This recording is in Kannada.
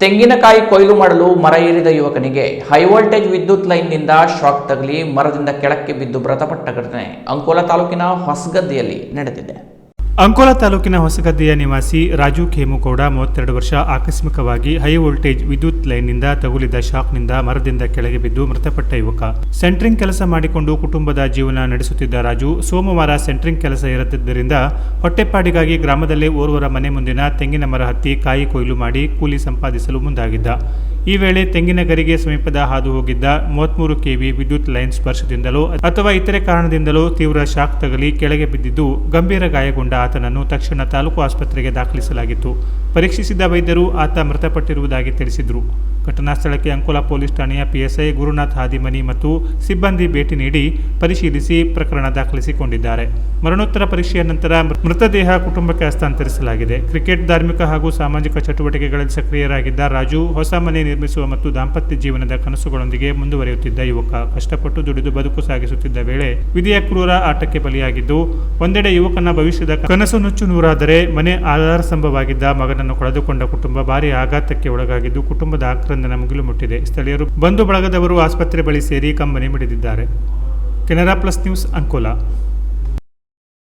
ತೆಂಗಿನಕಾಯಿ ಕೊಯ್ಲು ಮಾಡಲು ಮರ ಏರಿದ ಯುವಕನಿಗೆ ಹೈ ವೋಲ್ಟೇಜ್ ವಿದ್ಯುತ್ ಲೈನ್ನಿಂದ ಶಾಕ್ ತಗಲಿ ಮರದಿಂದ ಕೆಳಕ್ಕೆ ಬಿದ್ದು ಮೃತಪಟ್ಟ ಘಟನೆ ಅಂಕೋಲಾ ತಾಲೂಕಿನ ಹೊಸಗದ್ದೆಯಲ್ಲಿ ನಡೆದಿದೆ. ಅಂಕೋಲಾ ತಾಲೂಕಿನ ಹೊಸಗದ್ದೆಯ ನಿವಾಸಿ ರಾಜು ಖೇಮುಗೌಡ 32 ವರ್ಷ ಆಕಸ್ಮಿಕವಾಗಿ ಹೈ ವೋಲ್ಟೇಜ್ ವಿದ್ಯುತ್ ಲೈನ್ನಿಂದ ತಗುಲಿದ ಶಾಕ್ನಿಂದ ಮರದಿಂದ ಕೆಳಗೆ ಬಿದ್ದು ಮೃತಪಟ್ಟ ಯುವಕ. ಸೆಂಟ್ರಿಂಗ್ ಕೆಲಸ ಮಾಡಿಕೊಂಡು ಕುಟುಂಬದ ಜೀವನ ನಡೆಸುತ್ತಿದ್ದ ರಾಜು ಸೋಮವಾರ ಸೆಂಟ್ರಿಂಗ್ ಕೆಲಸ ಇರುತ್ತಿದ್ದರಿಂದ ಹೊಟ್ಟೆಪಾಡಿಗಾಗಿ ಗ್ರಾಮದಲ್ಲೇ ಓರ್ವರ ಮನೆ ಮುಂದಿನ ತೆಂಗಿನ ಮರ ಹತ್ತಿ ಕಾಯಿ ಕೊಯ್ಲು ಮಾಡಿ ಕೂಲಿ ಸಂಪಾದಿಸಲು ಮುಂದಾಗಿದ್ದ. ಈ ವೇಳೆ ತೆಂಗಿನ ಗರಿಗೆ ಸಮೀಪದ ಹಾದು ಹೋಗಿದ್ದ 33 kV ವಿದ್ಯುತ್ ಲೈನ್ ಸ್ಪರ್ಶದಿಂದಲೋ ಅಥವಾ ಇತರೆ ಕಾರಣದಿಂದಲೋ ತೀವ್ರ ಶಾಕ್ ತಗಲಿ ಕೆಳಗೆ ಬಿದ್ದಿದ್ದು ಗಂಭೀರ ಗಾಯಗೊಂಡ ಆತನನ್ನು ತಕ್ಷಣ ತಾಲೂಕು ಆಸ್ಪತ್ರೆಗೆ ದಾಖಲಿಸಲಾಗಿತ್ತು. ಪರೀಕ್ಷಿಸಿದ ವೈದ್ಯರು ಆತ ಮೃತಪಟ್ಟಿರುವುದಾಗಿ ತಿಳಿಸಿದರು. ಘಟನಾ ಸ್ಥಳಕ್ಕೆ ಅಂಕೋಲಾ ಪೊಲೀಸ್ ಠಾಣೆಯ PSI ಗುರುನಾಥ್ ಹಾದಿಮನಿ ಮತ್ತು ಸಿಬ್ಬಂದಿ ಭೇಟಿ ನೀಡಿ ಪರಿಶೀಲಿಸಿ ಪ್ರಕರಣ ದಾಖಲಿಸಿಕೊಂಡಿದ್ದಾರೆ. ಮರಣೋತ್ತರ ಪರೀಕ್ಷೆಯ ನಂತರ ಮೃತದೇಹ ಕುಟುಂಬಕ್ಕೆ ಹಸ್ತಾಂತರಿಸಲಾಗಿದೆ. ಕ್ರಿಕೆಟ್, ಧಾರ್ಮಿಕ ಹಾಗೂ ಸಾಮಾಜಿಕ ಚಟುವಟಿಕೆಗಳಲ್ಲಿ ಸಕ್ರಿಯರಾಗಿದ್ದ ರಾಜು ಹೊಸ ಮನೆ ನಿರ್ಮಿಸುವ ಮತ್ತು ದಾಂಪತ್ಯ ಜೀವನದ ಕನಸುಗಳೊಂದಿಗೆ ಮುಂದುವರಿಯುತ್ತಿದ್ದ ಯುವಕ. ಕಷ್ಟಪಟ್ಟು ದುಡಿದು ಬದುಕು ಸಾಗಿಸುತ್ತಿದ್ದ ವೇಳೆ ವಿಧಿಯ ಕ್ರೂರ ಆಟಕ್ಕೆ ಬಲಿಯಾಗಿದ್ದು, ಒಂದೆಡೆ ಯುವಕನ ಭವಿಷ್ಯದ ಕನಸು ನುಚ್ಚು ನೂರಾದರೆ ಮನೆ ಆಧಾರ ಸ್ತಂಭವಾಗಿದ್ದ ಮಗನನ್ನು ಕಳೆದುಕೊಂಡ ಕುಟುಂಬ ಭಾರಿ ಆಘಾತಕ್ಕೆ ಒಳಗಾಗಿದ್ದು ಕುಟುಂಬದ ಆಕ್ರಂದನ ಮುಗಿಲು ಮುಟ್ಟಿದೆ. ಸ್ಥಳೀಯರು, ಬಂಧು ಬಳಗದವರು ಆಸ್ಪತ್ರೆ ಬಳಿ ಸೇರಿ ಕಂಬನಿ ಮಿಡಿದಿದ್ದಾರೆ. Canara plus news, Ankola.